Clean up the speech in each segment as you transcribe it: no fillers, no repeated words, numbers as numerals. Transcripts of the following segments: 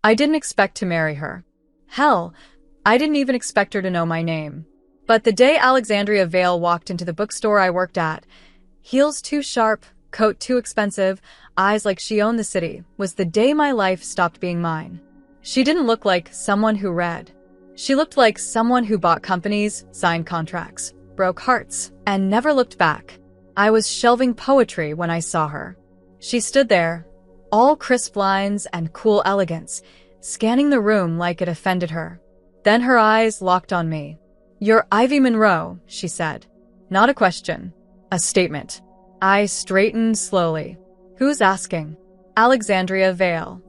I didn't expect to marry her. Hell, I didn't even expect her to know my name. But the day Alexandria Vale walked into the bookstore I worked at, heels too sharp, coat too expensive, eyes like she owned the city, was the day my life stopped being mine. She didn't look like someone who read. She looked like someone who bought companies, signed contracts, broke hearts, and never looked back. I was shelving poetry when I saw her. She stood there, all crisp lines and cool elegance, scanning the room like it offended her. Then her eyes locked on me. "You're Ivy Monroe," she said. Not a question, a statement. I straightened slowly. "Who's asking?" "Alexandria Vale."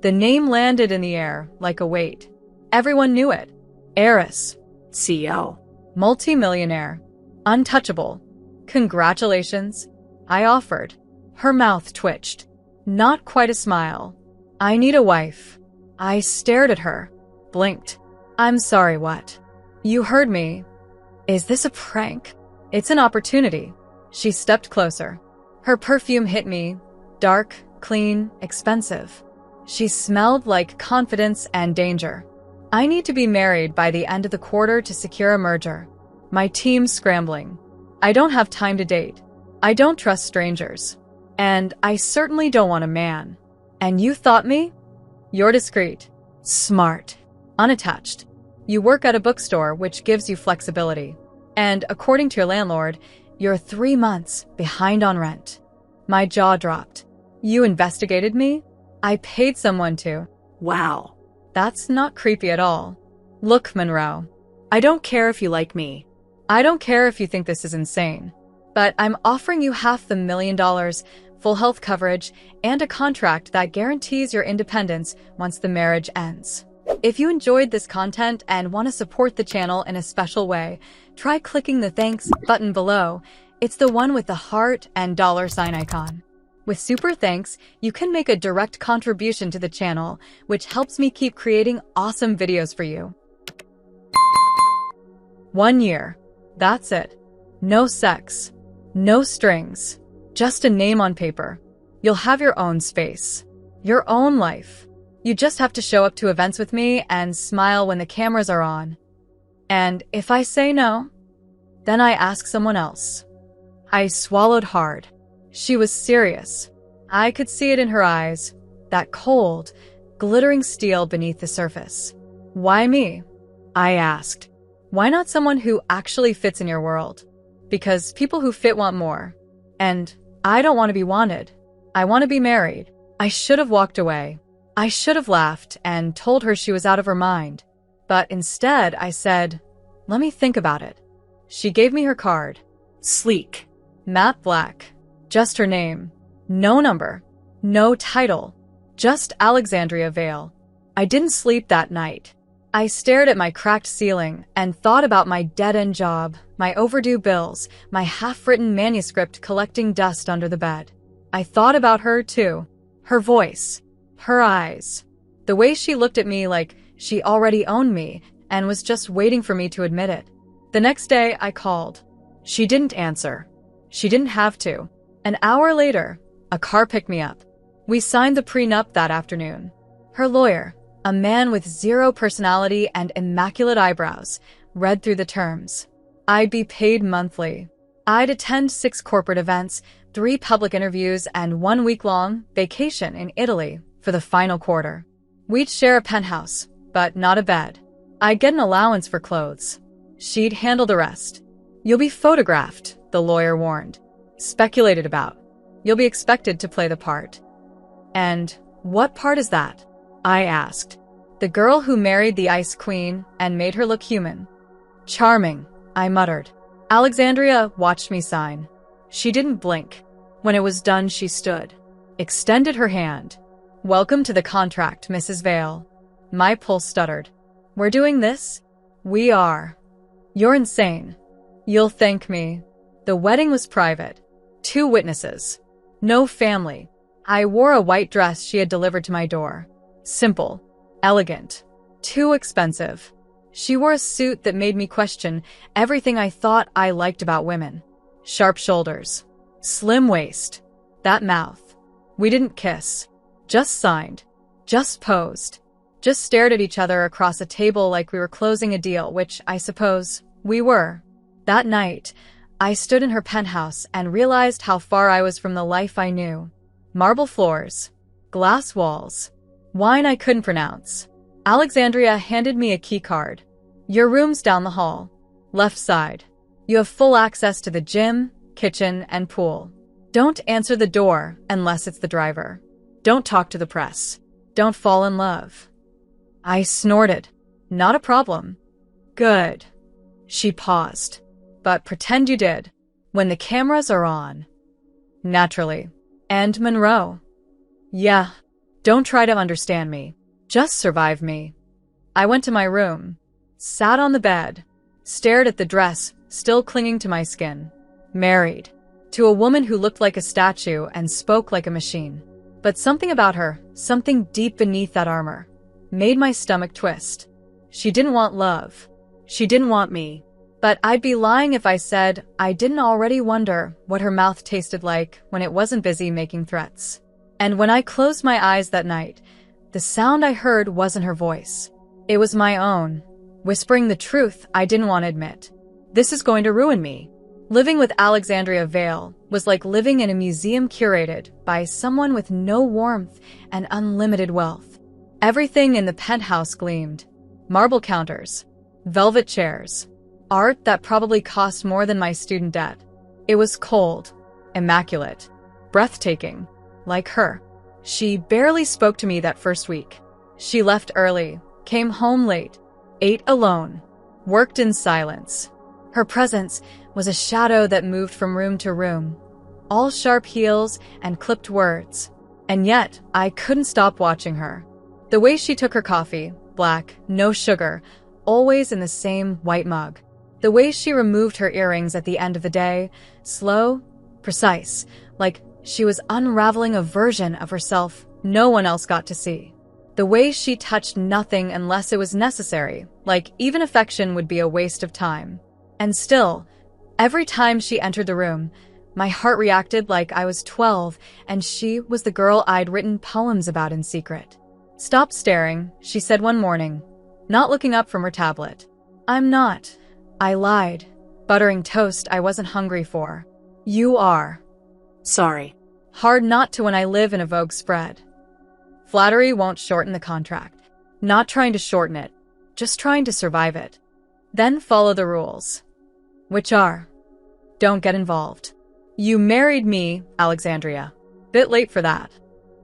The name landed in the air like a weight. Everyone knew it. Heiress, CEO, multi-millionaire, untouchable. "Congratulations," I offered. Her mouth twitched. Not quite a smile. "I need a wife." I stared at her, blinked. "I'm sorry, what?" "You heard me. Is this a prank?" "It's an opportunity." She stepped closer. Her perfume hit me, dark, clean, expensive. She smelled like confidence and danger. "I need to be married by the end of the quarter to secure a merger. My team's scrambling. I don't have time to date. I don't trust strangers. And I certainly don't want a man. And you thought me? You're discreet, smart, unattached. You work at a bookstore, which gives you flexibility. And according to your landlord, you're 3 months behind on rent." My jaw dropped. "You investigated me? I paid someone to." Wow. That's not creepy at all. "Look, Monroe, I don't care if you like me. I don't care if you think this is insane. But I'm offering you half the $1 million, full health coverage, and a contract that guarantees your independence once the marriage ends. If you enjoyed this content and want to support the channel in a special way, try clicking the thanks button below. It's the one with the heart and $sign icon. With super thanks, you can make a direct contribution to the channel, which helps me keep creating awesome videos for you. 1 year. That's it. No sex. No strings. Just a name on paper. You'll have your own space. Your own life. You just have to show up to events with me and smile when the cameras are on. And if I say no, then I ask someone else. I swallowed hard. She was serious. I could see it in her eyes, that cold, glittering steel beneath the surface. "Why me?" I asked. "Why not someone who actually fits in your world?" "Because people who fit want more. And I don't want to be wanted. I want to be married." I should have walked away. I should have laughed and told her she was out of her mind. But instead, I said, "Let me think about it." She gave me her card. Sleek. Matte black. Just her name. No number. No title. Just Alexandria Vale. I didn't sleep that night. I stared at my cracked ceiling and thought about my dead-end job, my overdue bills, my half-written manuscript collecting dust under the bed. I thought about her, too. Her voice. Her eyes. The way she looked at me like she already owned me and was just waiting for me to admit it. The next day, I called. She didn't answer. She didn't have to. An hour later, a car picked me up. We signed the prenup that afternoon. Her lawyer, a man with zero personality and immaculate eyebrows, read through the terms. I'd be paid monthly. I'd attend 6 corporate events, 3 public interviews, and 1 week-long vacation in Italy for the final quarter. We'd share a penthouse, but not a bed. I'd get an allowance for clothes. She'd handle the rest. "You'll be photographed," the lawyer warned. "Speculated about. You'll be expected to play the part." "And what part is that?" I asked. "The girl who married the Ice Queen and made her look human." "Charming," I muttered. Alexandria watched me sign. She didn't blink. When it was done, she stood, extended her hand. "Welcome to the contract, Mrs. Vale." My pulse stuttered. "We're doing this?" "We are." "You're insane." "You'll thank me." The wedding was private. 2 witnesses. No family. I wore a white dress she had delivered to my door. Simple. Elegant. Too expensive. She wore a suit that made me question everything I thought I liked about women. Sharp shoulders. Slim waist. That mouth. We didn't kiss. Just signed. Just posed. Just stared at each other across a table like we were closing a deal, which I suppose we were. That night, I stood in her penthouse and realized how far I was from the life I knew. Marble floors, glass walls, wine I couldn't pronounce. Alexandria handed me a key card. Your room's down the hall. Left side. You have full access to the gym, kitchen, and pool. Don't answer the door unless it's the driver. Don't talk to the press. Don't fall in love. I snorted. Not a problem. Good. She paused. But pretend you did. When the cameras are on. Naturally. And Monroe. Yeah. Don't try to understand me. Just survive me. I went to my room. Sat on the bed. Stared at the dress, still clinging to my skin. Married. To a woman who looked like a statue and spoke like a machine. But something about her, something deep beneath that armor, made my stomach twist. She didn't want love. She didn't want me. But I'd be lying if I said I didn't already wonder what her mouth tasted like when it wasn't busy making threats. And when I closed my eyes that night, the sound I heard wasn't her voice. It was my own, whispering the truth I didn't want to admit. This is going to ruin me. Living with Alexandria Vale was like living in a museum curated by someone with no warmth and unlimited wealth. Everything in the penthouse gleamed. Marble counters, velvet chairs, art that probably cost more than my student debt. It was cold, immaculate, breathtaking, like her. She barely spoke to me that first week. She left early, came home late, ate alone, worked in silence. Her presence was a shadow that moved from room to room, all sharp heels and clipped words. And yet, I couldn't stop watching her. The way she took her coffee, black, no sugar, always in the same white mug. The way she removed her earrings at the end of the day, slow, precise, like she was unraveling a version of herself no one else got to see. The way she touched nothing unless it was necessary, like even affection would be a waste of time. And still, every time she entered the room, my heart reacted like I was 12 and she was the girl I'd written poems about in secret. Stop staring, she said one morning, not looking up from her tablet. I'm not. I lied, buttering toast I wasn't hungry for. You are. Sorry. Hard not to when I live in a Vogue spread. Flattery won't shorten the contract. Not trying to shorten it, just trying to survive it. Then follow the rules. Which are, don't get involved. You married me, Alexandria. Bit late for that.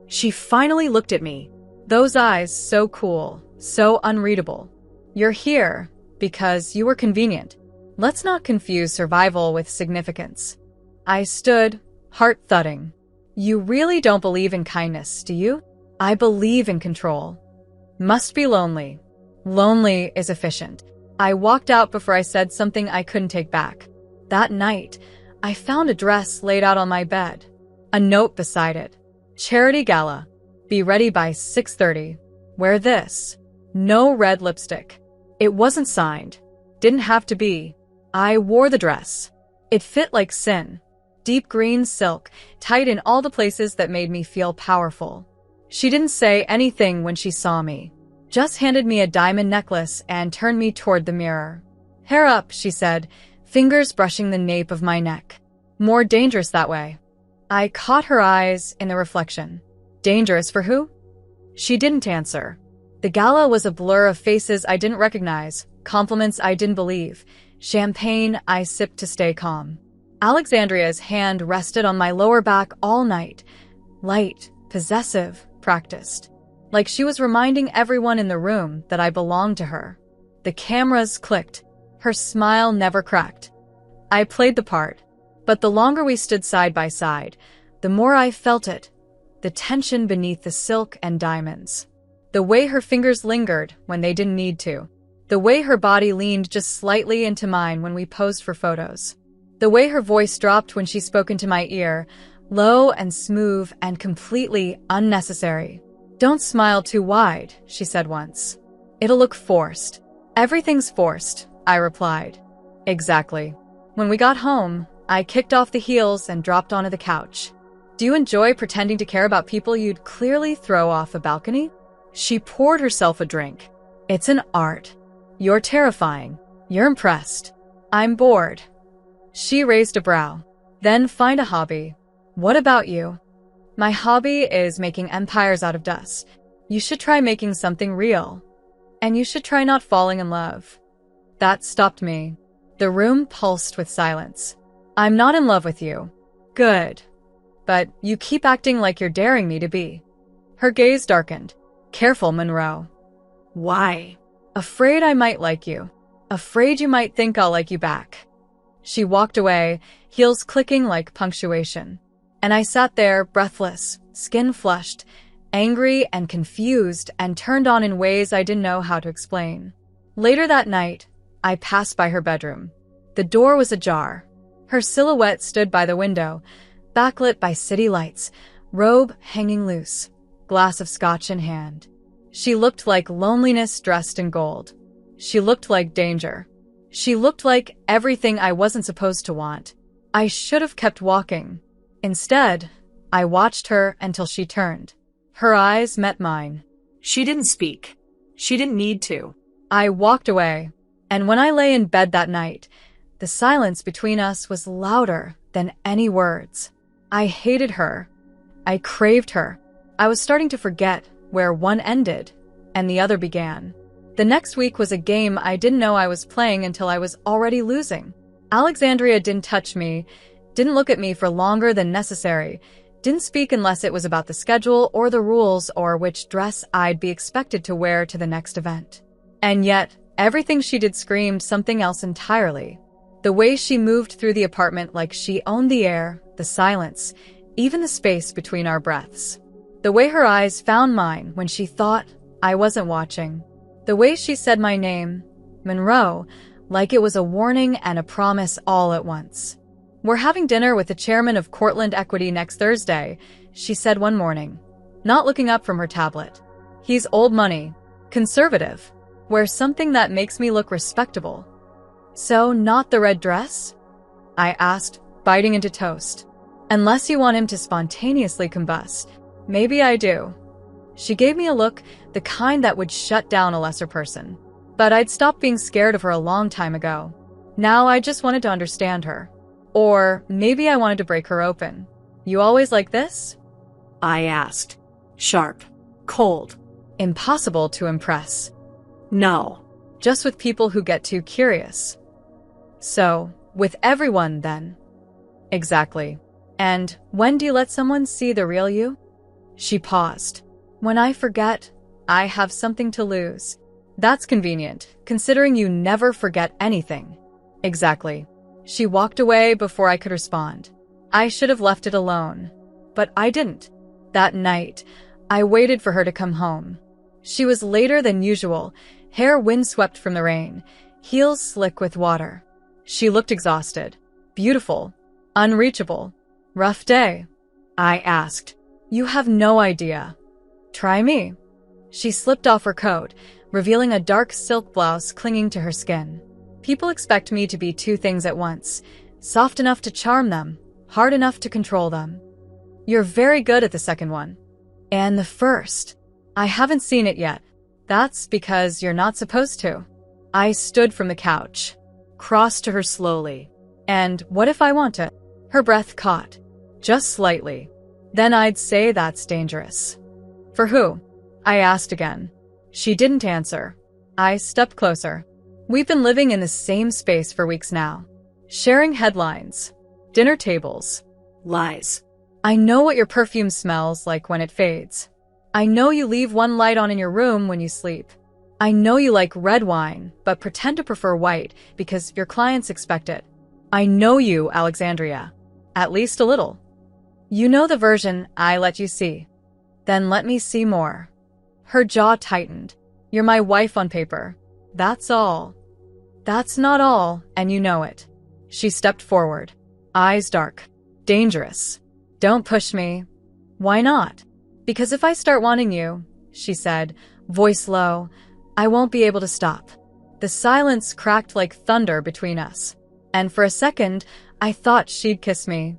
She finally looked at me. Those eyes so cool, so unreadable. You're here because you were convenient. Let's not confuse survival with significance. I stood, heart thudding. You really don't believe in kindness, do you? I believe in control. Must be lonely. Lonely is efficient. I walked out before I said something I couldn't take back. That night, I found a dress laid out on my bed. A note beside it. Charity gala. Be ready by 6:30. Wear this. No red lipstick. It wasn't signed. Didn't have to be. I wore the dress. It fit like sin. Deep green silk, tight in all the places that made me feel powerful. She didn't say anything when she saw me. Just handed me a diamond necklace and turned me toward the mirror. Hair up, she said, fingers brushing the nape of my neck. More dangerous that way. I caught her eyes in the reflection. Dangerous for who? She didn't answer. The gala was a blur of faces I didn't recognize, compliments I didn't believe, champagne I sipped to stay calm. Alexandria's hand rested on my lower back all night. Light, possessive, practiced. Like she was reminding everyone in the room that I belonged to her. The cameras clicked. Her smile never cracked. I played the part. But the longer we stood side by side, the more I felt it. The tension beneath the silk and diamonds. The way her fingers lingered when they didn't need to. The way her body leaned just slightly into mine when we posed for photos. The way her voice dropped when she spoke into my ear, low and smooth and completely unnecessary. Don't smile too wide, she said once. It'll look forced. Everything's forced, I replied. Exactly. When we got home, I kicked off the heels and dropped onto the couch. Do you enjoy pretending to care about people you'd clearly throw off a balcony? She poured herself a drink. It's an art. You're terrifying. You're impressed. I'm bored. She raised a brow. Then find a hobby. What about you? My hobby is making empires out of dust. You should try making something real. And you should try not falling in love. That stopped me. The room pulsed with silence. I'm not in love with you. Good. But you keep acting like you're daring me to be. Her gaze darkened. Careful, Monroe. Why? Afraid I might like you. Afraid you might think I'll like you back. She walked away, heels clicking like punctuation. And I sat there, breathless, skin flushed, angry and confused, and turned on in ways I didn't know how to explain. Later that night, I passed by her bedroom. The door was ajar. Her silhouette stood by the window, backlit by city lights, robe hanging loose, glass of scotch in hand. She looked like loneliness dressed in gold. She looked like danger. She looked like everything I wasn't supposed to want. I should have kept walking. Instead, I watched her until she turned. Her eyes met mine. She didn't speak. She didn't need to. I walked away, and when I lay in bed that night, the silence between us was louder than any words. I hated her. I craved her. I was starting to forget where one ended and the other began. The next week was a game I didn't know I was playing until I was already losing. Alexandria didn't touch me, didn't look at me for longer than necessary, didn't speak unless it was about the schedule or the rules or which dress I'd be expected to wear to the next event. And yet, everything she did screamed something else entirely. The way she moved through the apartment like she owned the air, the silence, even the space between our breaths. The way her eyes found mine when she thought I wasn't watching. The way she said my name, Monroe, like it was a warning and a promise all at once. We're having dinner with the chairman of Cortland Equity next Thursday, she said one morning, not looking up from her tablet. He's old money, conservative, wears something that makes me look respectable. So, not the red dress? I asked, biting into toast. Unless you want him to spontaneously combust. Maybe I do. She gave me a look, the kind that would shut down a lesser person. But I'd stopped being scared of her a long time ago. Now I just wanted to understand her. Or maybe I wanted to break her open. You always like this? I asked. Sharp. Cold. Impossible to impress. No. Just with people who get too curious. So, with everyone then. Exactly. And when do you let someone see the real you? She paused. When I forget, I have something to lose. That's convenient, considering you never forget anything. Exactly. She walked away before I could respond. I should have left it alone. But I didn't. That night, I waited for her to come home. She was later than usual, hair windswept from the rain, heels slick with water. She looked exhausted, beautiful, unreachable. Rough day? I asked. You have no idea. Try me. She slipped off her coat, revealing a dark silk blouse clinging to her skin. People expect me to be two things at once, soft enough to charm them, hard enough to control them. You're very good at the second one. And the first. I haven't seen it yet. That's because you're not supposed to. I stood from the couch, crossed to her slowly. And what if I want to? Her breath caught, just slightly. Then I'd say that's dangerous. For who? I asked again. She didn't answer. I stepped closer. We've been living in the same space for weeks now. Sharing headlines, dinner tables, lies. I know what your perfume smells like when it fades. I know you leave one light on in your room when you sleep. I know you like red wine, but pretend to prefer white because your clients expect it. I know you, Alexandria. At least a little. You know the version I let you see. Then let me see more. Her jaw tightened. You're my wife on paper. That's all. That's not all, and you know it. She stepped forward. Eyes dark. Dangerous. Don't push me. Why not? Because if I start wanting you, she said, voice low, I won't be able to stop. The silence cracked like thunder between us. And for a second, I thought she'd kiss me.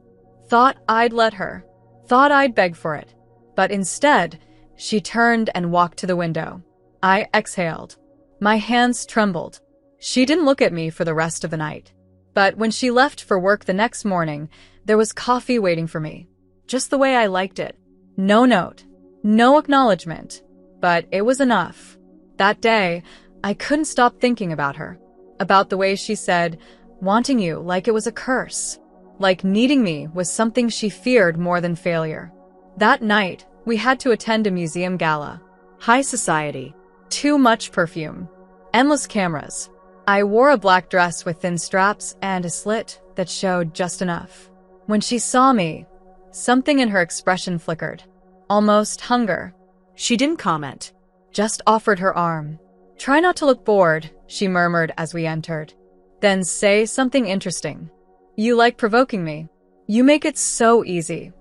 Thought I'd let her. Thought I'd beg for it. But instead, She turned and walked to the window. I exhaled. My hands trembled. She didn't look at me for the rest of the night. But when she left for work the next morning, there was coffee waiting for me. Just the way I liked it. No note. No acknowledgement. But it was enough. That day, I couldn't stop thinking about her. About the way she said, wanting you like it was a curse. Like needing me was something she feared more than failure. That night, we had to attend a museum gala. High society. Too much perfume. Endless cameras. I wore a black dress with thin straps and a slit that showed just enough. When she saw me, something in her expression flickered. Almost hunger. She didn't comment. Just offered her arm. Try not to look bored, she murmured as we entered. Then say something interesting. You like provoking me. You make it so easy.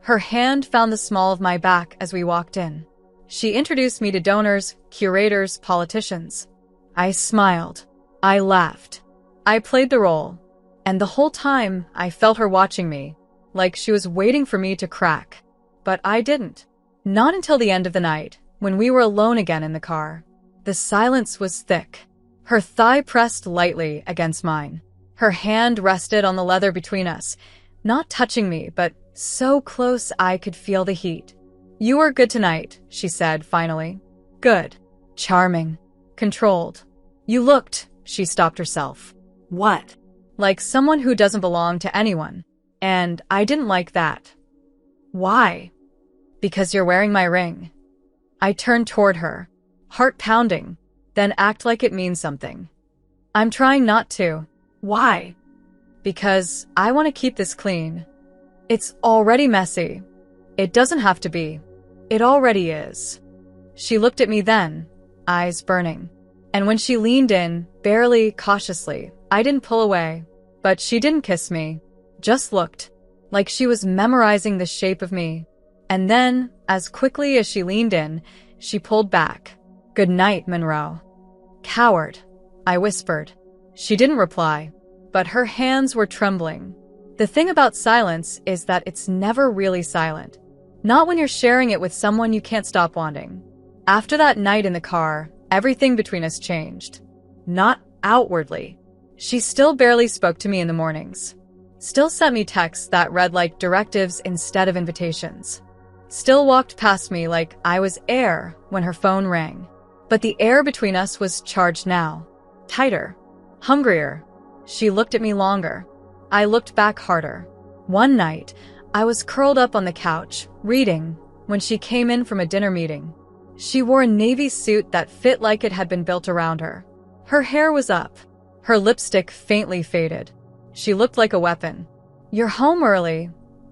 Her hand found the small of my back as we walked in. She introduced me to donors, curators, politicians. I smiled. I laughed. I played the role. And the whole time, I felt her watching me, like she was waiting for me to crack. But I didn't. Not until the end of the night, when we were alone again in the car. The silence was thick. Her thigh pressed lightly against mine. Her hand rested on the leather between us, not touching me, but so close I could feel the heat. You were good tonight, she said finally. Good. Charming. Controlled. You looked, she stopped herself. What? Like someone who doesn't belong to anyone. And I didn't like that. Why? Because you're wearing my ring. I turned toward her, heart pounding, then act like it means something. I'm trying not to. Why? Because I want to keep this clean. It's already messy. It doesn't have to be. It already is. She looked at me then, eyes burning. And when she leaned in, barely cautiously, I didn't pull away. But she didn't kiss me. Just looked. Like she was memorizing the shape of me. And then, as quickly as she leaned in, she pulled back. Good night, Monroe. Coward, I whispered. She didn't reply, but her hands were trembling. The thing about silence is that it's never really silent. Not when you're sharing it with someone you can't stop wanting. After that night in the car, everything between us changed. Not outwardly. She still barely spoke to me in the mornings. Still sent me texts that read like directives instead of invitations. Still walked past me like I was air when her phone rang. But the air between us was charged now. Tighter. Hungrier. She looked at me longer. I looked back harder. One night, I was curled up on the couch, reading, when she came in from a dinner meeting. She wore a navy suit that fit like it had been built around her. Her hair was up. Her lipstick faintly faded. She looked like a weapon. You're home early,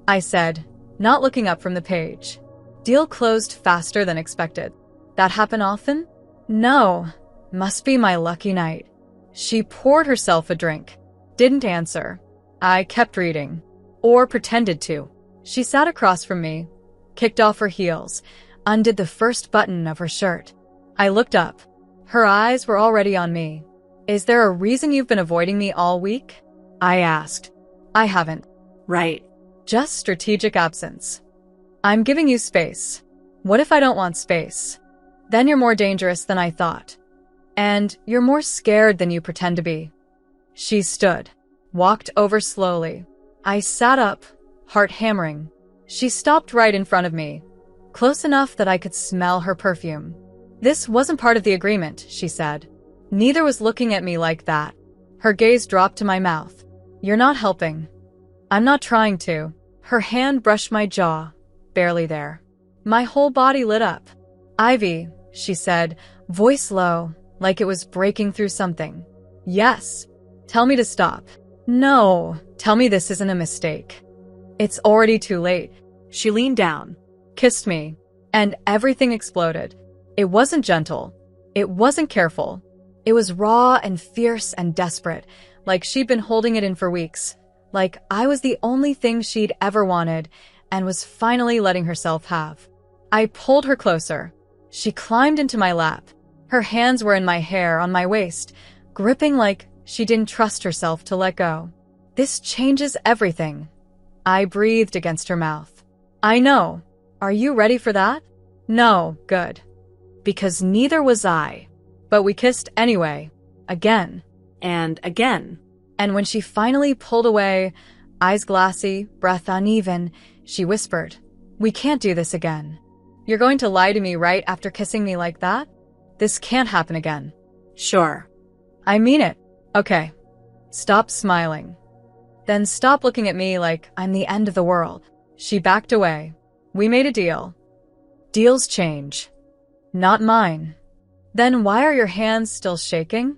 I said, not looking up from the page. Deal closed faster than expected. That happen often? No. Must be my lucky night. She poured herself a drink. Didn't answer. I kept reading. Or pretended to. She sat across from me, kicked off her heels, undid the first button of her shirt. I looked up. Her eyes were already on me. Is there a reason you've been avoiding me all week? I asked. I haven't. Right. Just strategic absence. I'm giving you space. What if I don't want space? Then you're more dangerous than I thought. And you're more scared than you pretend to be. She stood, walked over slowly. I sat up, heart hammering. She stopped right in front of me, close enough that I could smell her perfume. This wasn't part of the agreement, she said. Neither was looking at me like that. Her gaze dropped to my mouth. You're not helping. I'm not trying to. Her hand brushed my jaw, barely there. My whole body lit up. Ivy, she said, voice low, like it was breaking through something. Yes. Tell me to stop. No. Tell me this isn't a mistake. It's already too late. She leaned down, kissed me, and everything exploded. It wasn't gentle. It wasn't careful. It was raw and fierce and desperate, like she'd been holding it in for weeks, like I was the only thing she'd ever wanted and was finally letting herself have. I pulled her closer. She climbed into my lap. Her hands were in my hair, on my waist, gripping like she didn't trust herself to let go. This changes everything. I breathed against her mouth. I know. Are you ready for that? No, good. Because neither was I. But we kissed anyway. Again. And again. And when she finally pulled away, eyes glassy, breath uneven, she whispered, "We can't do this again. You're going to lie to me right after kissing me like that? This can't happen again." Sure. I mean it. Okay. Stop smiling. Then stop looking at me like I'm the end of the world. She backed away. We made a deal. Deals change. Not mine. Then why are your hands still shaking?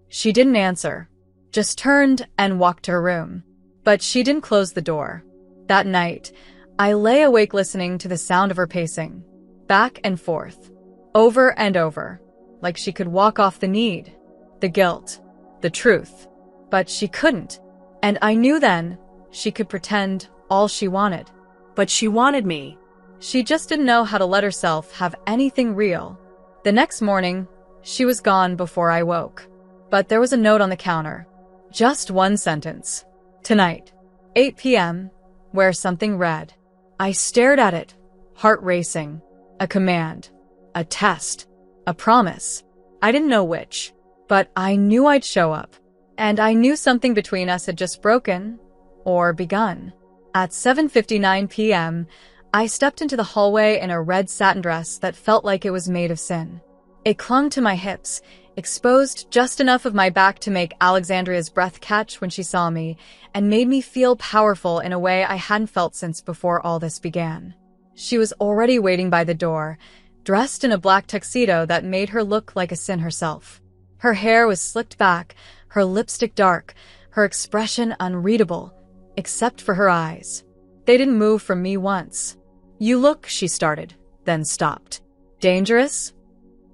She didn't answer, just turned and walked to her room. But she didn't close the door. That night, I lay awake listening to the sound of her pacing, back and forth, over and over, like she could walk off the need, the guilt, the truth. But she couldn't. And I knew then she could pretend all she wanted. But she wanted me. She just didn't know how to let herself have anything real. The next morning, she was gone before I woke. But there was a note on the counter. Just one sentence. Tonight, 8 p.m., where something read. I stared at it, heart racing. A command. A test. A promise. I didn't know which. But I knew I'd show up. And I knew something between us had just broken. Or begun. At 7:59 p.m., I stepped into the hallway in a red satin dress that felt like it was made of sin. It clung to my hips, exposed just enough of my back to make Alexandria's breath catch when she saw me, and made me feel powerful in a way I hadn't felt since before all this began. She was already waiting by the door, dressed in a black tuxedo that made her look like a sin herself. Her hair was slicked back, her lipstick dark, her expression unreadable, except for her eyes. They didn't move from me once. "You look," she started, then stopped. "Dangerous?"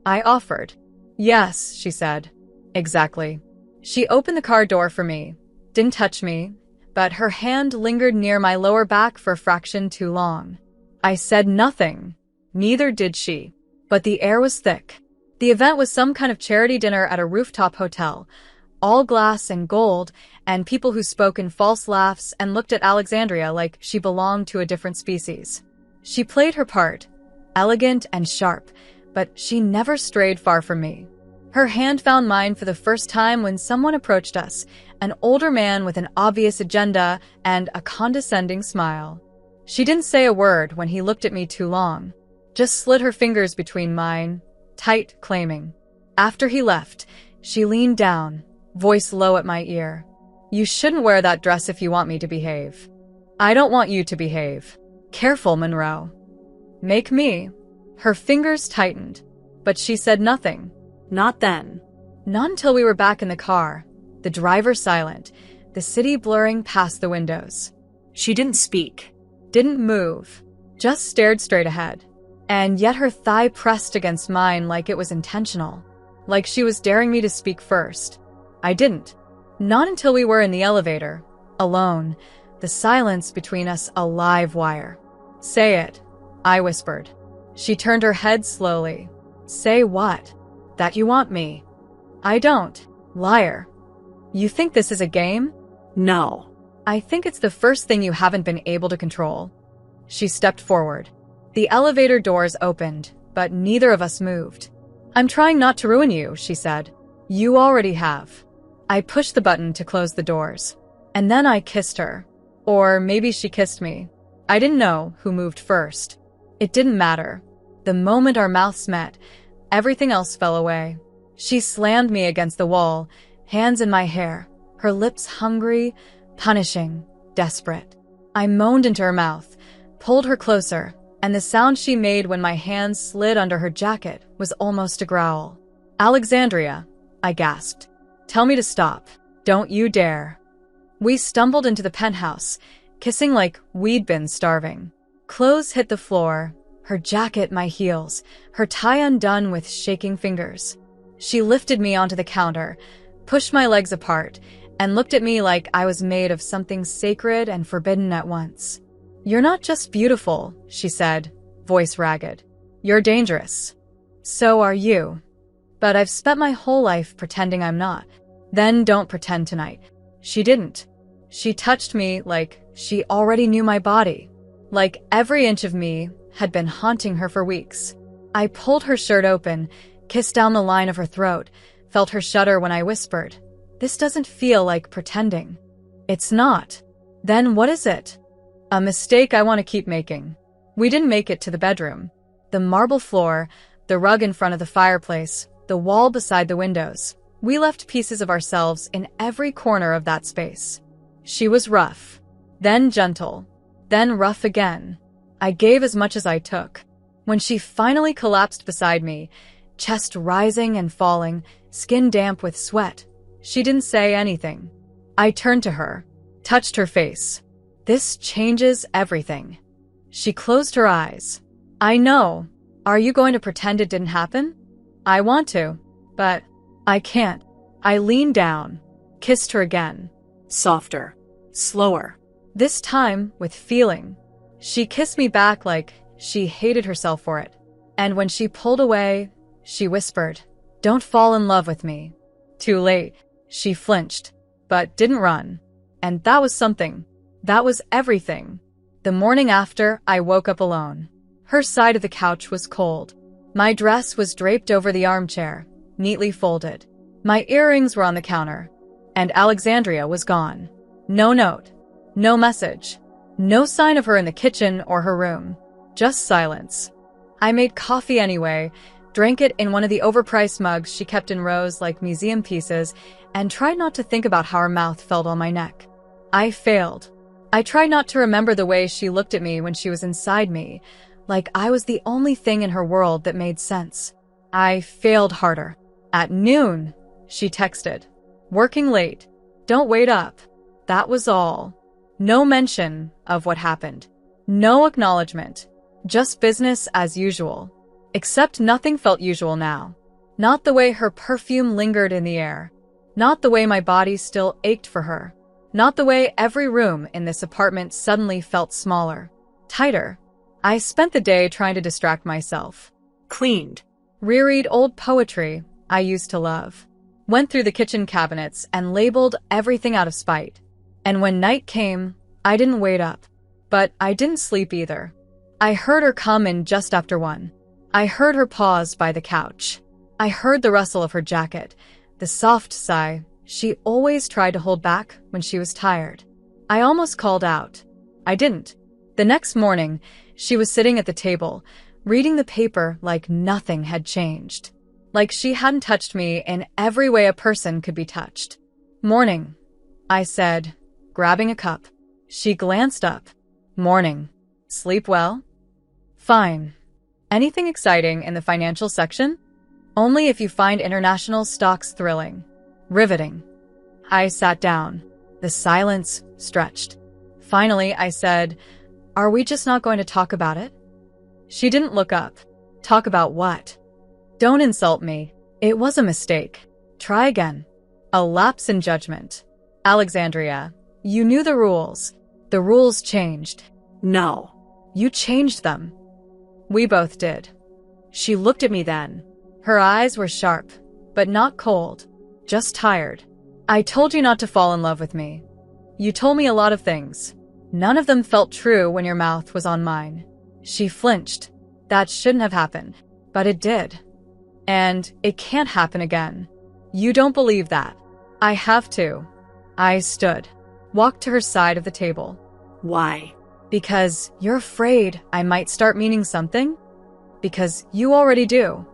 I offered. "Yes," she said. "Exactly." She opened the car door for me, didn't touch me, but her hand lingered near my lower back for a fraction too long. I said nothing. Neither did she. But the air was thick. The event was some kind of charity dinner at a rooftop hotel, all glass and gold, and people who spoke in false laughs and looked at Alexandria like she belonged to a different species. She played her part, elegant and sharp, but she never strayed far from me. Her hand found mine for the first time when someone approached us, an older man with an obvious agenda and a condescending smile. She didn't say a word when he looked at me too long, just slid her fingers between mine, tight, claiming. After he left, she leaned down, voice low at my ear. "You shouldn't wear that dress if you want me to behave." "I don't want you to behave." "Careful, Monroe." "Make me." Her fingers tightened, but she said nothing. Not then. Not until we were back in the car, the driver silent, the city blurring past the windows. She didn't speak. Didn't move, just stared straight ahead. And yet her thigh pressed against mine like it was intentional, like she was daring me to speak first. I didn't. Not until we were in the elevator, alone, the silence between us a live wire. "Say it," I whispered. She turned her head slowly. "Say what?" "That you want me." "I don't. Liar." "You think this is a game?" No. "I think it's the first thing you haven't been able to control." She stepped forward. The elevator doors opened, but neither of us moved. "I'm trying not to ruin you," she said. "You already have." I pushed the button to close the doors. And then I kissed her. Or maybe she kissed me. I didn't know who moved first. It didn't matter. The moment our mouths met, everything else fell away. She slammed me against the wall, hands in my hair, her lips hungry, punishing, desperate. I moaned into her mouth, pulled her closer, and the sound she made when my hands slid under her jacket was almost a growl. "Alexandria," I gasped. "Tell me to stop. Don't you dare." We stumbled into the penthouse, kissing like we'd been starving. Clothes hit the floor, her jacket my heels, her tie undone with shaking fingers. She lifted me onto the counter, pushed my legs apart, and looked at me like I was made of something sacred and forbidden at once. "You're not just beautiful," she said, voice ragged. "You're dangerous. So are you. But I've spent my whole life pretending I'm not. Then don't pretend tonight." She didn't. She touched me like she already knew my body. like every inch of me had been haunting her for weeks. I pulled her shirt open, kissed down the line of her throat, felt her shudder when I whispered, "This doesn't feel like pretending." "It's not." "Then what is it?" "A mistake I want to keep making." We didn't make it to the bedroom. The marble floor, the rug in front of the fireplace, the wall beside the windows. We left pieces of ourselves in every corner of that space. She was rough, then gentle, then rough again. I gave as much as I took. When she finally collapsed beside me, chest rising and falling, skin damp with sweat, she didn't say anything. I turned to her, touched her face. "This changes everything." She closed her eyes. "I know. Are you going to pretend it didn't happen?" "I want to, but I can't." I leaned down, kissed her again. Softer. Slower. This time with feeling. She kissed me back like she hated herself for it. And when she pulled away, she whispered, "Don't fall in love with me." Too late. She flinched, but didn't run. And that was something. That was everything. The morning after, I woke up alone. Her side of the couch was cold. My dress was draped over the armchair, neatly folded. My earrings were on the counter, and Alexandria was gone. No note, no message, no sign of her in the kitchen or her room, just silence. I made coffee anyway, drank it in one of the overpriced mugs she kept in rows like museum pieces, and tried not to think about how her mouth felt on my neck. I failed. I tried not to remember the way she looked at me when she was inside me, like I was the only thing in her world that made sense. I failed harder. At noon, she texted, "Working late. Don't wait up." That was all. No mention of what happened. No acknowledgement. Just business as usual. Except nothing felt usual now. Not the way her perfume lingered in the air. Not the way my body still ached for her. Not the way every room in this apartment suddenly felt smaller. Tighter. I spent the day trying to distract myself. Cleaned. Reread old poetry I used to love. Went through the kitchen cabinets and labeled everything out of spite. And when night came, I didn't wait up. But I didn't sleep either. I heard her come in just after 1. I heard her pause by the couch. I heard the rustle of her jacket, the soft sigh she always tried to hold back when she was tired. I almost called out. I didn't. The next morning, she was sitting at the table, reading the paper like nothing had changed. Like she hadn't touched me in every way a person could be touched. "Morning," I said, grabbing a cup. She glanced up. "Morning. Sleep well?" "Fine. Anything exciting in the financial section?" "Only if you find international stocks thrilling. Riveting." I sat down. The silence stretched. Finally, I said, "Are we just not going to talk about it?" She didn't look up. "Talk about what?" "Don't insult me. It was a mistake. Try again." A lapse in judgment. "Alexandria, you knew the rules. The rules changed." No. "You changed them." "We both did." She looked at me then. Her eyes were sharp, but not cold, just tired. "I told you not to fall in love with me. You told me a lot of things. None of them felt true when your mouth was on mine." She flinched. "That shouldn't have happened, but it did. And it can't happen again." "You don't believe that." "I have to." I stood, walked to her side of the table. Why? "Because you're afraid I might start meaning something? Because you already do."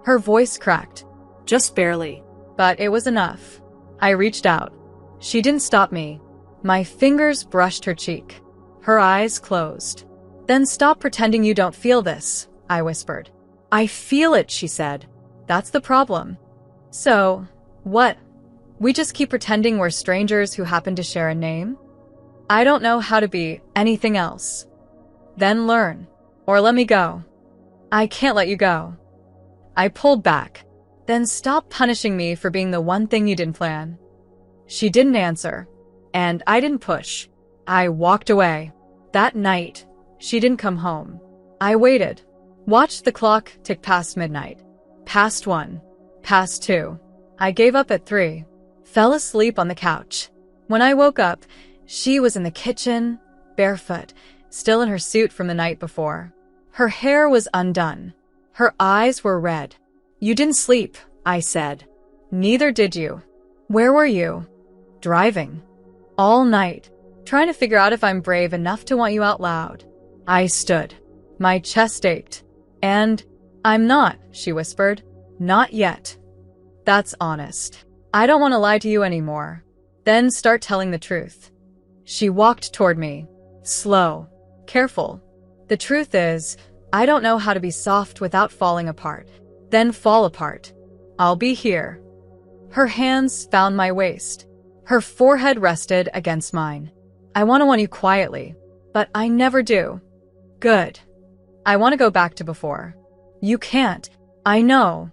Her voice cracked. Just barely. But it was enough. I reached out. She didn't stop me. My fingers brushed her cheek. Her eyes closed. "Then stop pretending you don't feel this," I whispered. "I feel it," she said. "That's the problem." "So, what? We just keep pretending we're strangers who happen to share a name?" "I don't know how to be anything else." "Then learn. Or let me go." "I can't let you go." I pulled back. "Then stop punishing me for being the one thing you didn't plan." She didn't answer, and I didn't push. I walked away. That night, she didn't come home. I waited, watched the clock tick past midnight. Past 1, past 2. I gave up at 3, fell asleep on the couch. When I woke up, she was in the kitchen, barefoot, still in her suit from the night before. Her hair was undone. Her eyes were red. "You didn't sleep," I said. "Neither did you." "Where were you?" "Driving. All night. Trying to figure out if I'm brave enough to want you out loud." I stood. My chest ached. "And I'm not," she whispered. "Not yet." "That's honest. I don't want to lie to you anymore. Then start telling the truth." She walked toward me. Slow. Careful. "The truth is, I don't know how to be soft without falling apart. Then fall apart. I'll be here." Her hands found my waist. Her forehead rested against mine. "I want to want you quietly, but I never do." "Good. I want to go back to before." "You can't. I know."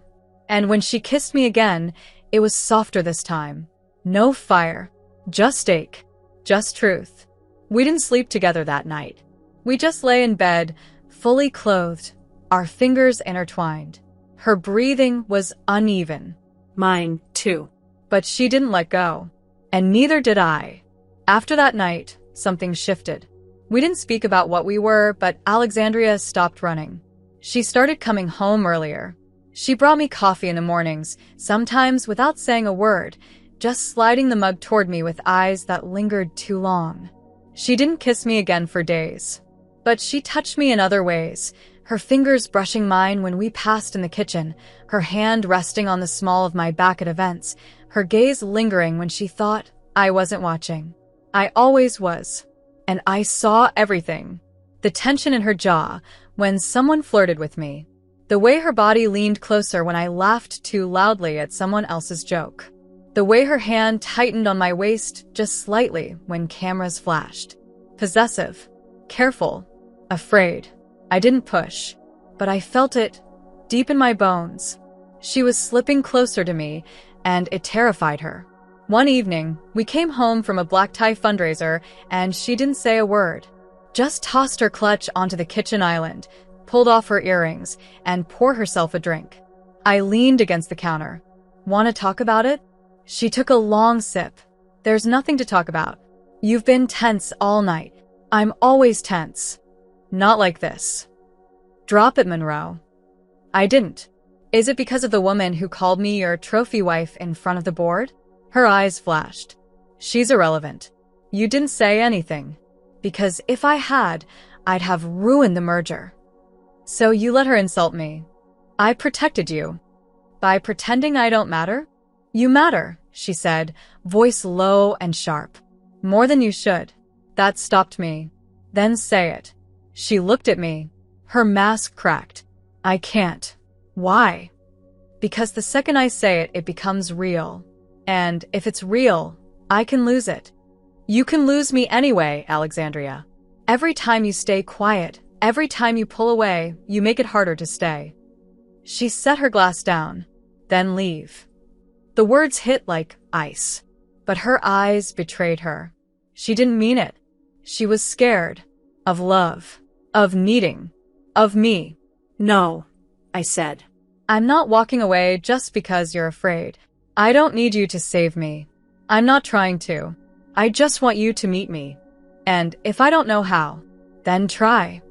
And when she kissed me again, it was softer this time. No fire. Just ache. Just truth. We didn't sleep together that night. We just lay in bed, fully clothed, our fingers intertwined. Her breathing was uneven. Mine, too. But she didn't let go. And neither did I. After that night, something shifted. We didn't speak about what we were, but Alexandria stopped running. She started coming home earlier. She brought me coffee in the mornings, sometimes without saying a word, just sliding the mug toward me with eyes that lingered too long. She didn't kiss me again for days. But she touched me in other ways, her fingers brushing mine when we passed in the kitchen, her hand resting on the small of my back at events, her gaze lingering when she thought I wasn't watching. I always was. And I saw everything. The tension in her jaw when someone flirted with me. The way her body leaned closer when I laughed too loudly at someone else's joke. The way her hand tightened on my waist just slightly when cameras flashed. Possessive. Careful. Afraid. I didn't push. But I felt it deep in my bones. She was slipping closer to me, and it terrified her. One evening, we came home from a black tie fundraiser, and she didn't say a word. Just tossed her clutch onto the kitchen island, pulled off her earrings, and poured herself a drink. I leaned against the counter. "Want to talk about it?" She took a long sip. "There's nothing to talk about. You've been tense all night. I'm always tense. Not like this." "Drop it, Monroe." I didn't. "Is it because of the woman who called me your trophy wife in front of the board?" Her eyes flashed. "She's irrelevant. You didn't say anything. Because if I had, I'd have ruined the merger. So you let her insult me. I protected you. By pretending I don't matter? You matter," she said, voice low and sharp. "More than you should." That stopped me. "Then say it." She looked at me. Her mask cracked. "I can't." "Why?" "Because the second I say it, it becomes real. And if it's real, I can lose it." "You can lose me anyway, Alexandria. Every time you stay quiet, every time you pull away, you make it harder to stay." She set her glass down. "Then leave." The words hit like ice. But her eyes betrayed her. She didn't mean it. She was scared. Of love. Of needing. Of me. "No," I said. "I'm not walking away just because you're afraid. I don't need you to save me. I'm not trying to. I just want you to meet me. And if I don't know how, then try."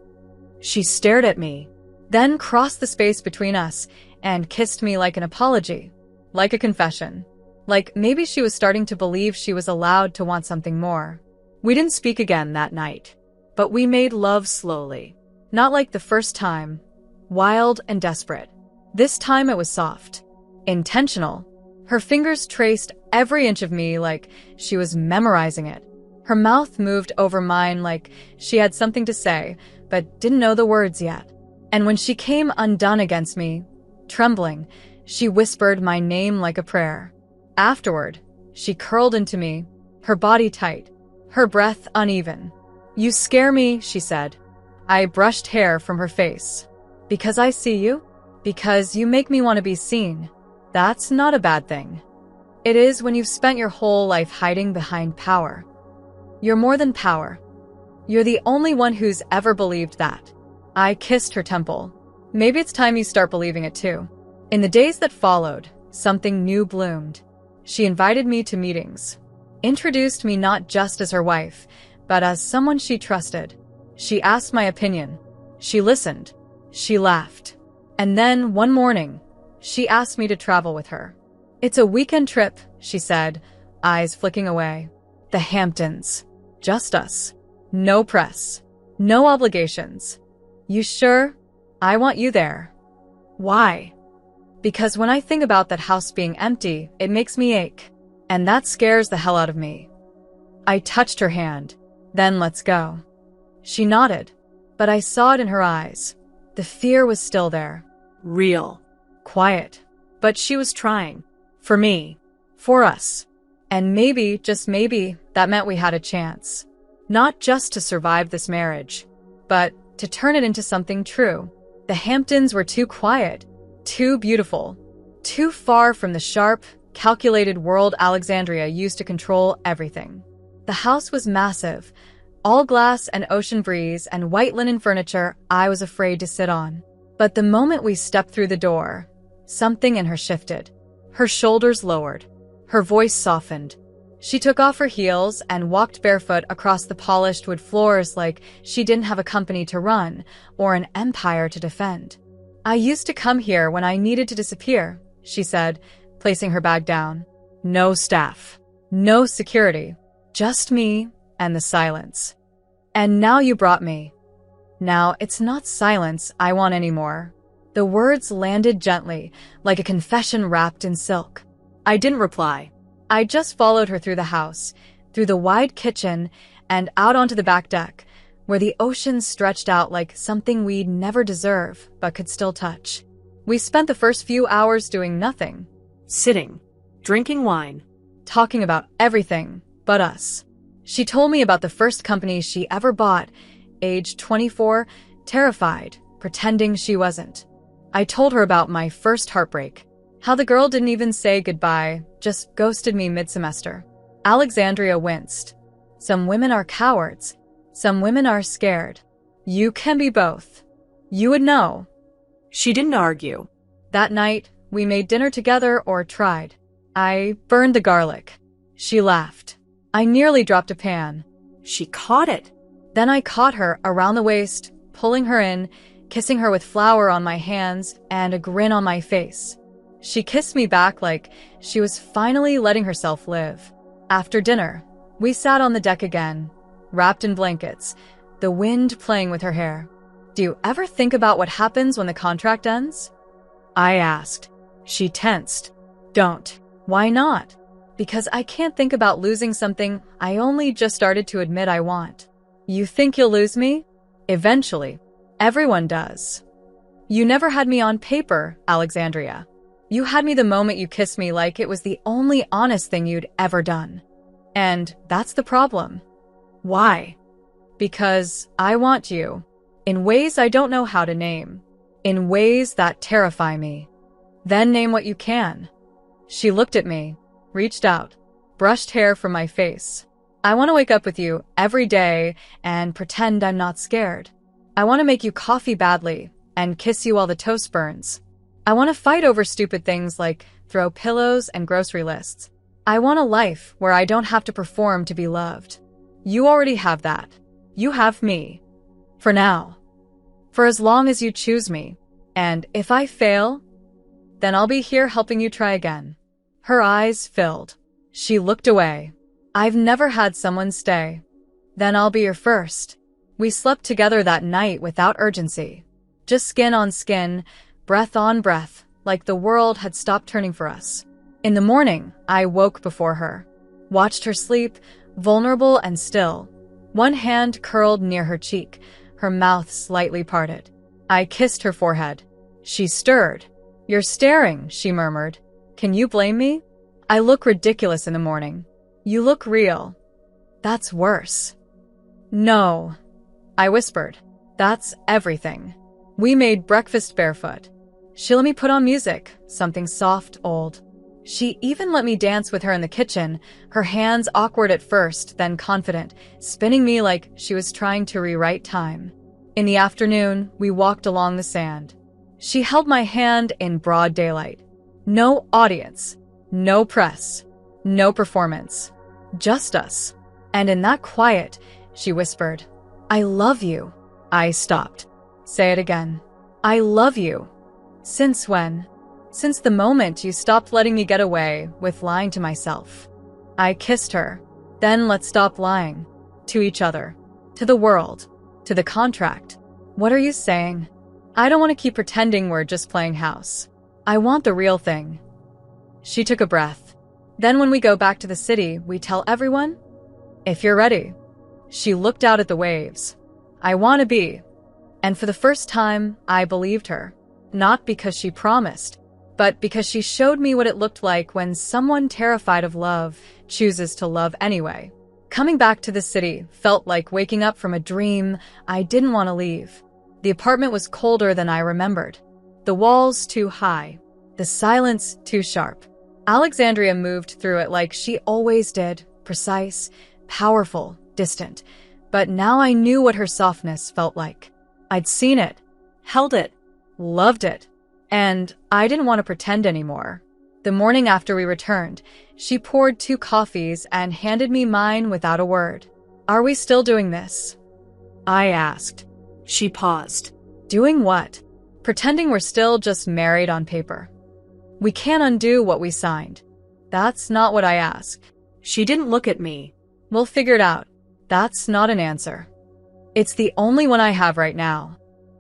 She stared at me, then crossed the space between us and kissed me like an apology, like a confession. Like maybe she was starting to believe she was allowed to want something more. We didn't speak again that night, but we made love slowly. Not like the first time, wild and desperate. This time it was soft, intentional. Her fingers traced every inch of me like she was memorizing it. Her mouth moved over mine like she had something to say, but didn't know the words yet. And when she came undone against me, trembling, she whispered my name like a prayer. Afterward, she curled into me, her body tight, her breath uneven. "You scare me," she said. I brushed hair from her face. "Because I see you? Because you make me want to be seen. That's not a bad thing. It is when you've spent your whole life hiding behind power. You're more than power. You're the only one who's ever believed that." I kissed her temple. "Maybe it's time you start believing it too." In the days that followed, something new bloomed. She invited me to meetings. Introduced me not just as her wife, but as someone she trusted. She asked my opinion. She listened. She laughed. And then, one morning, she asked me to travel with her. "It's a weekend trip," she said, eyes flicking away. "The Hamptons. Just us. No press. No obligations. You sure? I want you there." "Why?" "Because when I think about that house being empty, it makes me ache. And that scares the hell out of me." I touched her hand. "Then let's go." She nodded, but I saw it in her eyes. The fear was still there. Real. Quiet. But she was trying. For me. For us. And maybe, just maybe, that meant we had a chance. Not just to survive this marriage, but to turn it into something true. The Hamptons were too quiet, too beautiful, too far from the sharp, calculated world Alexandria used to control everything. The house was massive, all glass and ocean breeze and white linen furniture I was afraid to sit on. But the moment we stepped through the door, something in her shifted. Her shoulders lowered. Her voice softened. She took off her heels and walked barefoot across the polished wood floors like she didn't have a company to run or an empire to defend. "I used to come here when I needed to disappear," she said, placing her bag down. "No staff. No security. Just me and the silence. And now you brought me. Now it's not silence I want anymore." The words landed gently, like a confession wrapped in silk. I didn't reply. I just followed her through the house, through the wide kitchen, and out onto the back deck, where the ocean stretched out like something we'd never deserve, but could still touch. We spent the first few hours doing nothing. Sitting. Drinking wine. Talking about everything but us. She told me about the first company she ever bought, age 24, terrified, pretending she wasn't. I told her about my first heartbreak. How the girl didn't even say goodbye, just ghosted me mid-semester. Alexandria winced. Some women are cowards. Some women are scared. You can be both. You would know. She didn't argue. That night, we made dinner together or tried. I burned the garlic. She laughed. I nearly dropped a pan. She caught it. Then I caught her around the waist, pulling her in, kissing her with flour on my hands and a grin on my face. She kissed me back like she was finally letting herself live. After dinner, we sat on the deck again, wrapped in blankets, the wind playing with her hair. "Do you ever think about what happens when the contract ends?" I asked. She tensed. "Don't." "Why not?" "Because I can't think about losing something I only just started to admit I want." "You think you'll lose me?" "Eventually. Everyone does." "You never had me on paper, Alexandria. You had me the moment you kissed me like it was the only honest thing you'd ever done. And that's the problem." "Why?" "Because I want you. In ways I don't know how to name. In ways that terrify me." "Then name what you can." She looked at me, reached out, brushed hair from my face. "I want to wake up with you every day and pretend I'm not scared. I want to make you coffee badly and kiss you while the toast burns. I want to fight over stupid things like throw pillows and grocery lists. I want a life where I don't have to perform to be loved. You already have that. You have me. For now. For as long as you choose me. And if I fail, then I'll be here helping you try again." Her eyes filled. She looked away. "I've never had someone stay. Then I'll be your first." We slept together that night without urgency. Just skin on skin, breath on breath, like the world had stopped turning for us. In the morning, I woke before her. Watched her sleep, vulnerable and still. One hand curled near her cheek, her mouth slightly parted. I kissed her forehead. She stirred. "You're staring," she murmured. "Can you blame me?" "I look ridiculous in the morning." "You look real." "That's worse." "No," I whispered. "That's everything." We made breakfast barefoot. She let me put on music, something soft, old. She even let me dance with her in the kitchen, her hands awkward at first, then confident, spinning me like she was trying to rewrite time. In the afternoon, we walked along the sand. She held my hand in broad daylight. No audience, no press, no performance. Just us. And in that quiet, she whispered, I love you. I stopped. Say it again. I love you. Since when? Since the moment you stopped letting me get away with lying to myself. I kissed her. Then let's stop lying. To each other. To the world. To the contract. What are you saying? I don't want to keep pretending we're just playing house. I want the real thing. She took a breath. Then when we go back to the city, we tell everyone? If you're ready. She looked out at the waves. I want to be. And for the first time, I believed her. Not because she promised, but because she showed me what it looked like when someone terrified of love chooses to love anyway. Coming back to the city felt like waking up from a dream I didn't want to leave. The apartment was colder than I remembered. The walls too high. The silence too sharp. Alexandria moved through it like she always did, precise, powerful, distant. But now I knew what her softness felt like. I'd seen it, held it, loved it, and I didn't want to pretend anymore. The morning after we returned, she poured 2 coffees and handed me mine without a word. Are we still doing this? I asked. She paused. Doing what? Pretending we're still just married on paper. We can't undo what we signed. That's not what I asked. She didn't look at me. We'll figure it out. That's not an answer. It's the only one I have right now.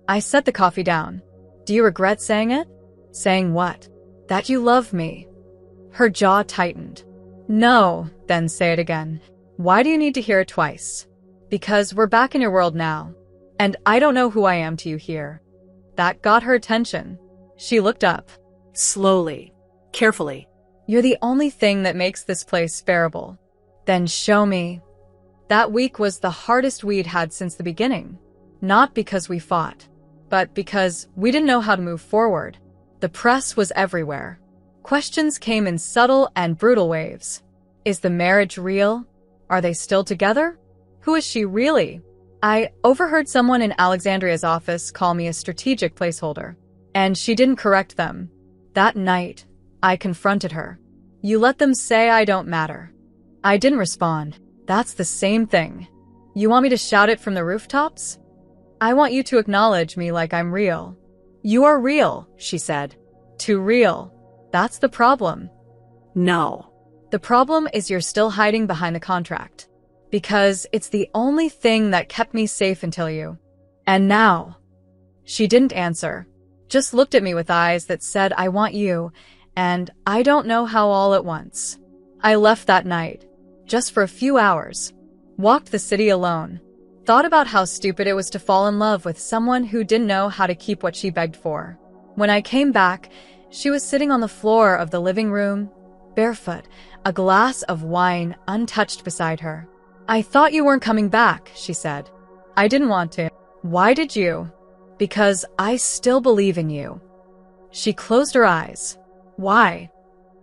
I set the coffee down. Do you regret saying it? Saying what? That you love me. Her jaw tightened. No, then say it again. Why do you need to hear it twice? Because we're back in your world now. And I don't know who I am to you here. That got her attention. She looked up. Slowly. Carefully. You're the only thing that makes this place bearable. Then show me. That week was the hardest we'd had since the beginning. Not because we fought, but because we didn't know how to move forward. The press was everywhere. Questions came in subtle and brutal waves. Is the marriage real? Are they still together? Who is she really? I overheard someone in Alexandria's office call me a strategic placeholder, and she didn't correct them. That night, I confronted her. You let them say I don't matter. I didn't respond. That's the same thing. You want me to shout it from the rooftops? I want you to acknowledge me like I'm real. You are real, she said. Too real. That's the problem. No. The problem is you're still hiding behind the contract. Because it's the only thing that kept me safe until you. And now. She didn't answer. Just looked at me with eyes that said, I want you, and I don't know how all at once. I left that night. Just for a few hours. Walked the city alone. Thought about how stupid it was to fall in love with someone who didn't know how to keep what she begged for. When I came back, she was sitting on the floor of the living room, barefoot, a glass of wine untouched beside her. I thought you weren't coming back, she said. I didn't want to. Why did you? Because I still believe in you. She closed her eyes. Why?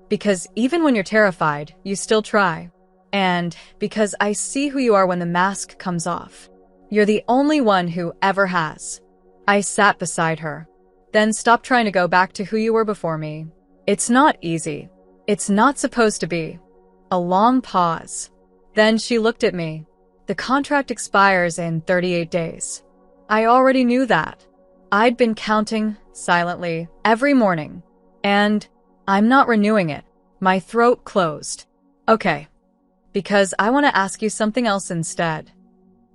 Because even when you're terrified, you still try. And because I see who you are when the mask comes off. You're the only one who ever has. I sat beside her. Then stop trying to go back to who you were before me. It's not easy. It's not supposed to be. A long pause. Then she looked at me. The contract expires in 38 days. I already knew that. I'd been counting, silently, every morning. And I'm not renewing it. My throat closed. Okay. Because I want to ask you something else instead.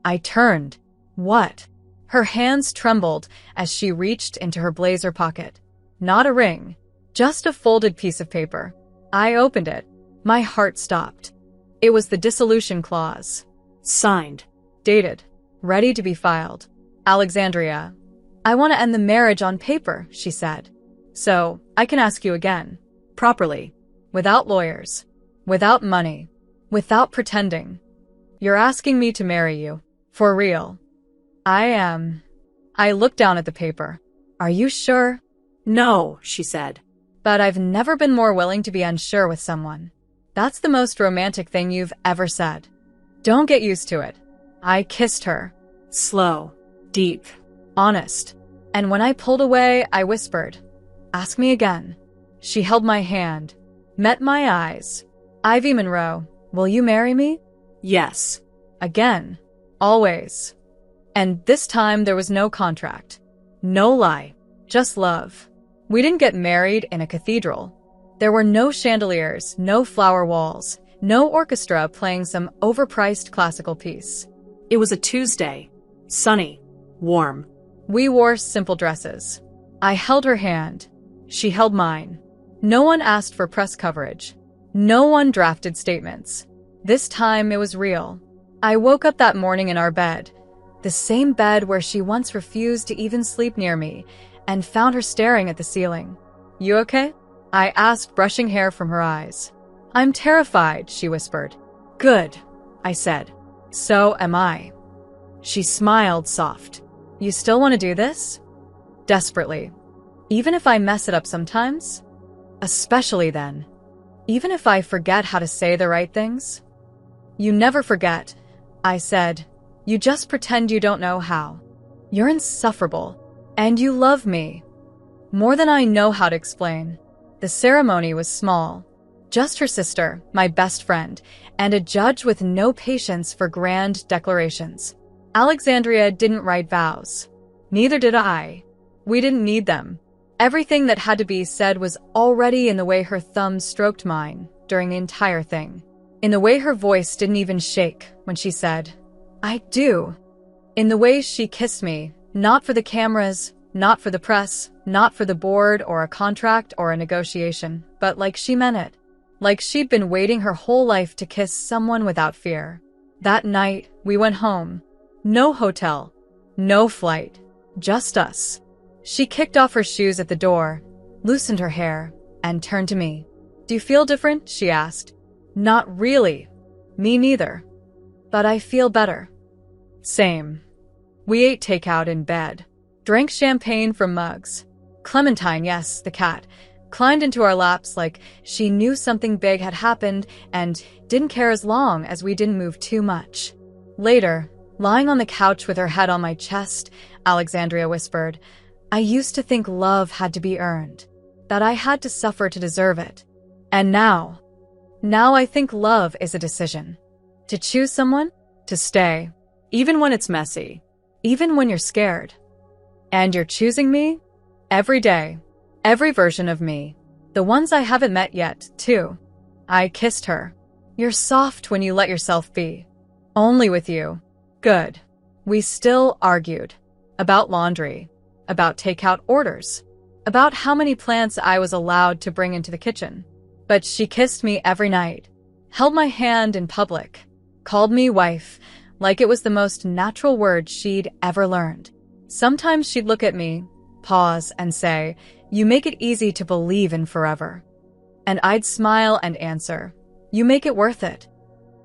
I turned. What? Her hands trembled as she reached into her blazer pocket. Not a ring. Just a folded piece of paper. I opened it. My heart stopped. It was the dissolution clause. Signed. Dated. Ready to be filed. Alexandria. I want to end the marriage on paper, she said. So, I can ask you again. Properly. Without lawyers. Without money. Without pretending. You're asking me to marry you. For real. I am. I looked down at the paper. Are you sure? No, she said. But I've never been more willing to be unsure with someone. That's the most romantic thing you've ever said. Don't get used to it. I kissed her. Slow. Deep. Honest. And when I pulled away, I whispered, ask me again. She held my hand. Met my eyes. Ivy Monroe, will you marry me? Yes. Again. Always. And this time there was no contract. No lie. Just love. We didn't get married in a cathedral. There were no chandeliers, no flower walls, no orchestra playing some overpriced classical piece. It was a Tuesday. Sunny. Warm. We wore simple dresses. I held her hand. She held mine. No one asked for press coverage. No one drafted statements. This time it was real. I woke up that morning in our bed, the same bed where she once refused to even sleep near me, and found her staring at the ceiling. "You okay?" I asked, brushing hair from her eyes. "I'm terrified," she whispered. "Good," I said. "So am I." She smiled soft. "You still want to do this?" Desperately. "Even if I mess it up sometimes?" "Especially then. Even if I forget how to say the right things?" "You never forget," I said. "You just pretend you don't know how. You're insufferable. And you love me. More than I know how to explain." The ceremony was small. Just her sister, my best friend, and a judge with no patience for grand declarations. Alexandria didn't write vows. Neither did I. We didn't need them. Everything that had to be said was already in the way her thumb stroked mine during the entire thing. In the way her voice didn't even shake when she said, "I do." In the way she kissed me, not for the cameras, not for the press, not for the board or a contract or a negotiation, but like she meant it. Like she'd been waiting her whole life to kiss someone without fear. That night, we went home. No hotel. No flight. Just us. She kicked off her shoes at the door, loosened her hair, and turned to me. "Do you feel different?" she asked. "Not really. Me neither. But I feel better." Same. We ate takeout in bed. Drank champagne from mugs. Clementine, yes, the cat, climbed into our laps like she knew something big had happened and didn't care as long as we didn't move too much. Later, lying on the couch with her head on my chest, Alexandria whispered, "I used to think love had to be earned, that I had to suffer to deserve it. And now I think love is a decision. To choose someone, to stay, even when it's messy, even when you're scared. And you're choosing me? Every day. Every version of me. The ones I haven't met yet, too." I kissed her. "You're soft when you let yourself be. Only with you." Good. We still argued. About laundry. About takeout orders. About how many plants I was allowed to bring into the kitchen. But she kissed me every night. Held my hand in public. Called me wife, like it was the most natural word she'd ever learned. Sometimes she'd look at me, pause, and say, "You make it easy to believe in forever." And I'd smile and answer, "You make it worth it."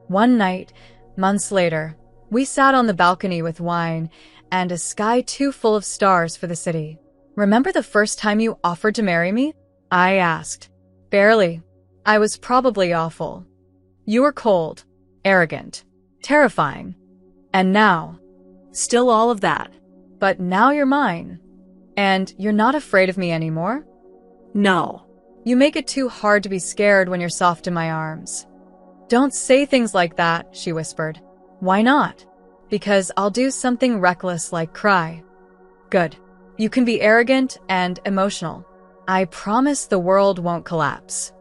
One night, months later, we sat on the balcony with wine and a sky too full of stars for the city. "Remember the first time you offered to marry me?" I asked. "Barely. I was probably awful. You were cold, arrogant, terrifying. And now?" Still all of that. "But now you're mine. And you're not afraid of me anymore?" No. "You make it too hard to be scared when you're soft in my arms." "Don't say things like that," she whispered. "Why not?" "Because I'll do something reckless like cry." "Good. You can be arrogant and emotional. I promise the world won't collapse."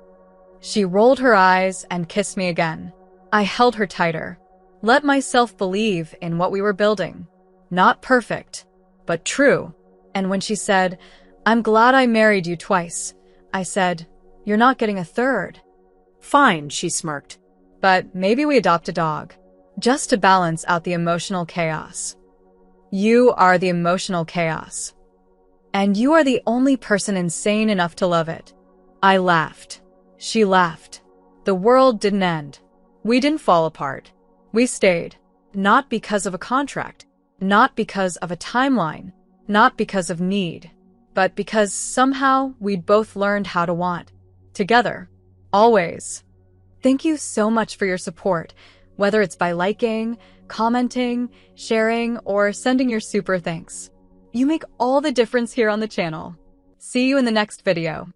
She rolled her eyes and kissed me again. I held her tighter. Let myself believe in what we were building. Not perfect, but true. And when she said, "I'm glad I married you twice," I said, "You're not getting a third." Fine, she smirked. "But maybe we adopt a dog, just to balance out the emotional chaos." "You are the emotional chaos. And you are the only person insane enough to love it." I laughed. She laughed. The world didn't end. We didn't fall apart. We stayed. Not because of a contract. Not because of a timeline. Not because of need. But because somehow we'd both learned how to want. Together. Always. Thank you so much for your support, whether it's by liking, commenting, sharing, or sending your super thanks. You make all the difference here on the channel. See you in the next video.